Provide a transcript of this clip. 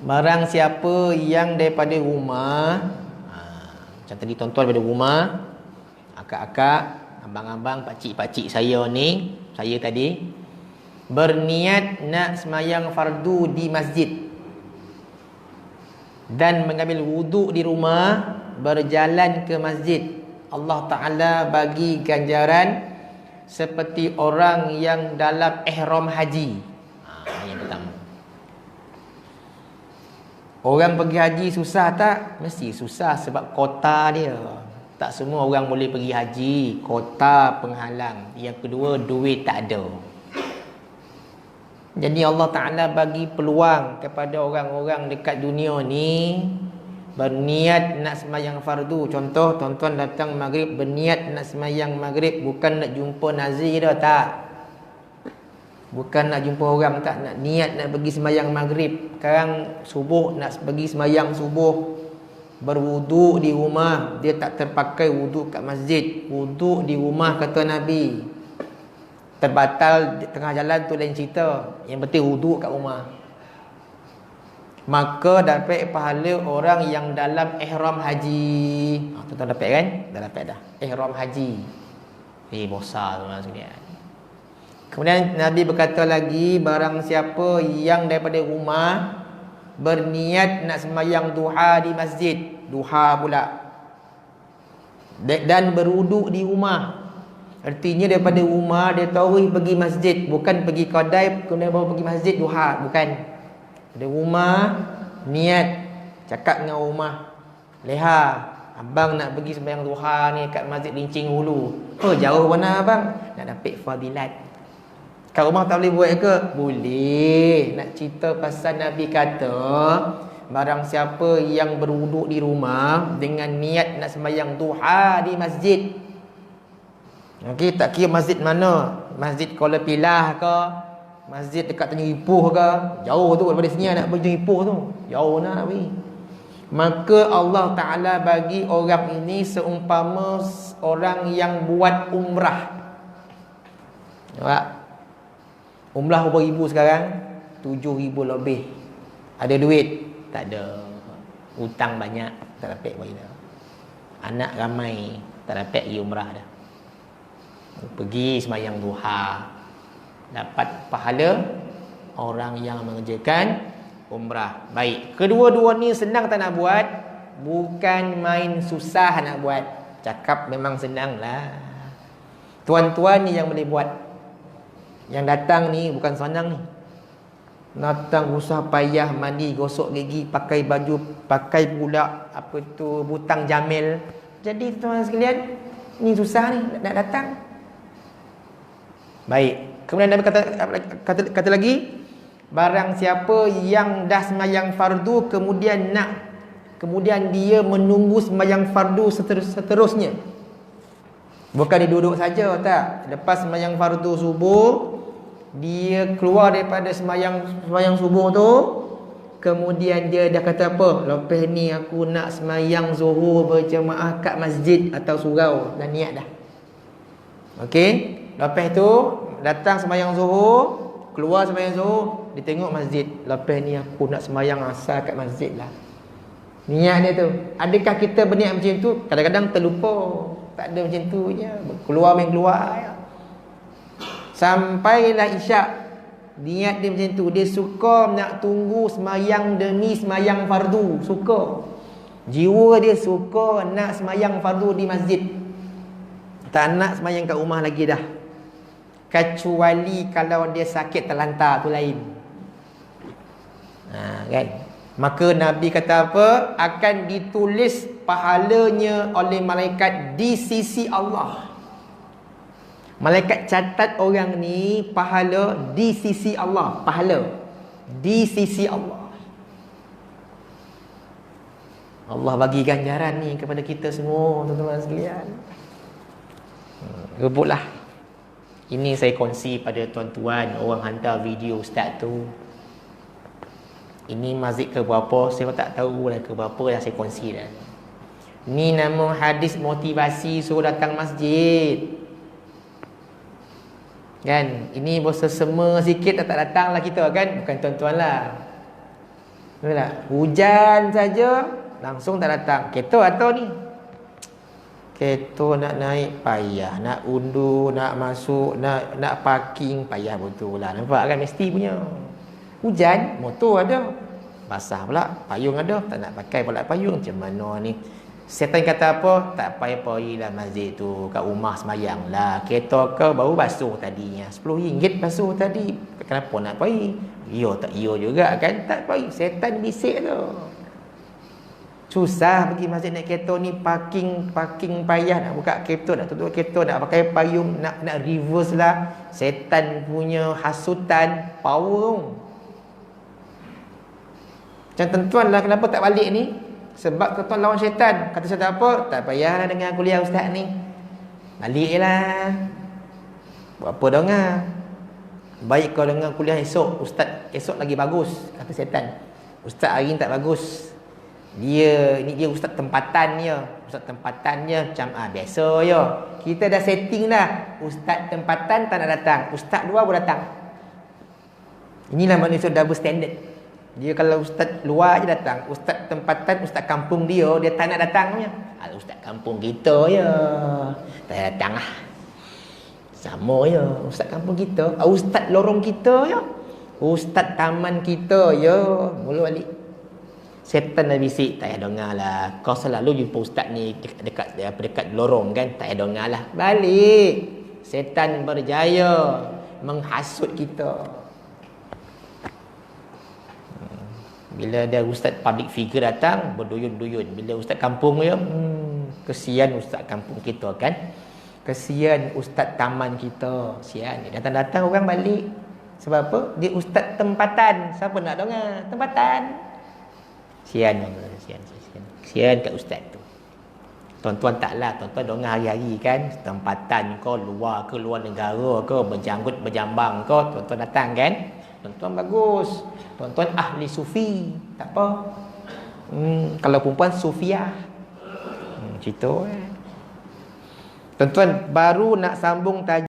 Barang siapa yang daripada rumah, macam tadi tuan-tuan daripada rumah, akak-akak, abang-abang, pakcik-pakcik saya ni, saya tadi berniat nak semayang fardu di masjid dan mengambil wuduk di rumah, berjalan ke masjid, Allah Ta'ala bagi ganjaran seperti orang yang dalam ihram haji. Yang pertama. Orang pergi haji susah tak? Mesti susah sebab kota dia. Tak semua orang boleh pergi haji, kota penghalang. Yang kedua, duit tak ada. Jadi Allah Ta'ala bagi peluang kepada orang-orang dekat dunia ni berniat nak semayang fardu. Contoh, tuan-tuan datang maghrib, berniat nak semayang maghrib, bukan nak jumpa nazir dah, tak. Bukan nak jumpa orang, tak. Nak niat nak pergi semayang maghrib. Sekarang subuh nak pergi semayang subuh, berwuduk di rumah. Dia tak terpakai wuduk kat masjid, wuduk di rumah, kata Nabi. Terbatal tengah jalan tu lain cerita, yang penting wuduk kat rumah. Maka dapat pahala orang yang dalam ihram haji. Tuan-tuan dapat kan? Dah dapat dah. Ihram haji. Besar tuan-tuan sekalian. Kemudian Nabi berkata lagi, barang siapa yang daripada rumah berniat nak sembahyang duha di masjid, duha pula, dan berwuduk di rumah. Artinya daripada rumah dia tahu pergi masjid, bukan pergi kedai kemudian baru pergi masjid duha, bukan. Dari rumah niat, cakap dengan rumah, leha, abang nak pergi sembahyang duha ni kat masjid Lincing Hulu. Oh, jauh mana abang? Nak dapat fadilat. Kat rumah tak boleh buat ke? Boleh. Nak cerita pasal Nabi kata, barang siapa yang berwuduk di rumah dengan niat nak sembahyang duha di masjid. Okey, tak kira masjid mana, masjid Kuala Pilah ke, masjid dekat Tanjung Ipoh ke, jauh tu daripada sini nak pergi Tanjung Ipoh tu, jauh nak pergi. Maka Allah Ta'ala bagi orang ini seumpama orang yang buat umrah. Nampak? Umrah berapa ribu sekarang? 7,000 lebih. Ada duit? Tak ada. Hutang banyak, tak dapat bayar. Anak ramai, tak dapat pergi umrah dah. Pergi sembahyang duha, dapat pahala orang yang mengerjakan umrah. Baik, kedua-dua ni senang tak nak buat? Bukan main susah nak buat. Cakap memang senang lah. Tuan-tuan ni yang boleh buat. Yang datang ni bukan senang ni. Datang usah payah mandi, gosok gigi, pakai baju, pakai pula apa tu butang jamil. Jadi tuan sekalian, ni susah ni nak datang. Baik. Kemudian Nabi kata lagi, barang siapa yang dah sembahyang fardu kemudian dia menunggu sembahyang fardu seterusnya. Bukan dia duduk saja, tak. Lepas sembahyang fardu subuh, dia keluar daripada sembahyang subuh tu, kemudian dia dah kata apa? Lepas ni aku nak sembahyang zuhur berjemaah kat masjid atau surau, dah niat dah. Okey? Lepas tu datang sembahyang zuhur, keluar sembahyang zuhur, dia tengok masjid. Lepas ni aku nak sembahyang asar kat masjid lah. Niat dia tu. Adakah kita berniat macam tu? Kadang-kadang terlupa. Tak ada macam tu je. Keluar main keluar ya. Sampailah isyak, niat dia macam tu. Dia suka nak tunggu sembahyang demi sembahyang fardu. Suka. Jiwa dia suka nak sembahyang fardu di masjid. Tak nak sembahyang kat rumah lagi dah. Kecuali kalau dia sakit terlantar, tu lain. Kan? Maka Nabi kata apa? Akan ditulis pahalanya oleh malaikat di sisi Allah. Malaikat catat orang ni pahala di sisi Allah. Pahala di sisi Allah. Allah bagi ganjaran ni kepada kita semua, tuan-tuan sekalian. Rebutlah. Ini saya kongsi pada tuan-tuan. Orang hantar video ustaz tu. Ini masjid ke berapa, saya tak tahu lah ke berapa yang saya kongsi dah. Ni nama hadis motivasi suruh datang masjid. Kan? Ini bersesema sikit tak datang lah kita kan? Bukan tuan-tuan lah. Betul tak? Hujan saja langsung tak datang. Kereta atau ni? Kereta nak naik payah, nak undur, nak masuk, nak parking payah betul lah. Nampak kan mesti punya. Hujan, motor ada. Basah pula, payung ada, tak nak pakai pula payung. Macam mana ni? Setan kata apa? Tak payah-payah lah masjid tu, kat rumah semayang lah. Kereta kau baru basuh tadinya, RM10 basuh tadi. Kenapa nak payah? Ya tak ya juga kan? Tak payah, setan bisik tu. Susah pergi masjid naik kereta ni, parking payah, nak buka kereta, nak tutup kereta, nak pakai payung, nak reverse lah. Setan punya hasutan power. Macam tuan-tuan lah, kenapa tak balik ni? Sebab tuan-tuan lawan syaitan. Kata syaitan apa? Tak payahlah dengar kuliah ustaz ni, balik je lah. Buat apa dengar? Baik kau dengar kuliah esok, ustaz esok lagi bagus. Kata syaitan, ustaz hari ni tak bagus. Dia ustaz tempatan dia. Ustaz tempatan dia macam biasa je. Kita dah setting dah. Ustaz tempatan tak nak datang, ustaz luar pun datang. Inilah manusia double standard. Dia kalau ustaz luar je datang, ustaz tempatan, ustaz kampung dia tak nak datang punya. Ustaz kampung kita je tak datang lah. Sama je ustaz kampung kita, ustaz lorong kita je, ustaz taman kita je. Mula balik. Setan dah bisik, tak payah dengar lah. Kau selalu jumpa ustaz ni dekat lorong kan, tak payah dengar lah. Balik. Setan berjaya menghasut kita. Bila ada ustaz public figure datang, berduyun-duyun. Bila ustaz kampung dia, kesian ustaz kampung kita kan. Kesian ustaz taman kita. Kesian. Dia datang-datang orang balik. Sebab apa? Dia ustaz tempatan. Siapa nak dengar? Tempatan. Kesian kat ustaz tu. Tuan-tuan taklah, tuan-tuan dengar hari-hari kan. Tempatan kau luar ke luar negara ke, berjanggut berjambang kau, tuan-tuan datang kan. Tuan-tuan bagus. Tuan-tuan ahli sufi, tak apa. Kalau perempuan sufiah. Cerita Tuan-tuan baru nak sambung tajuk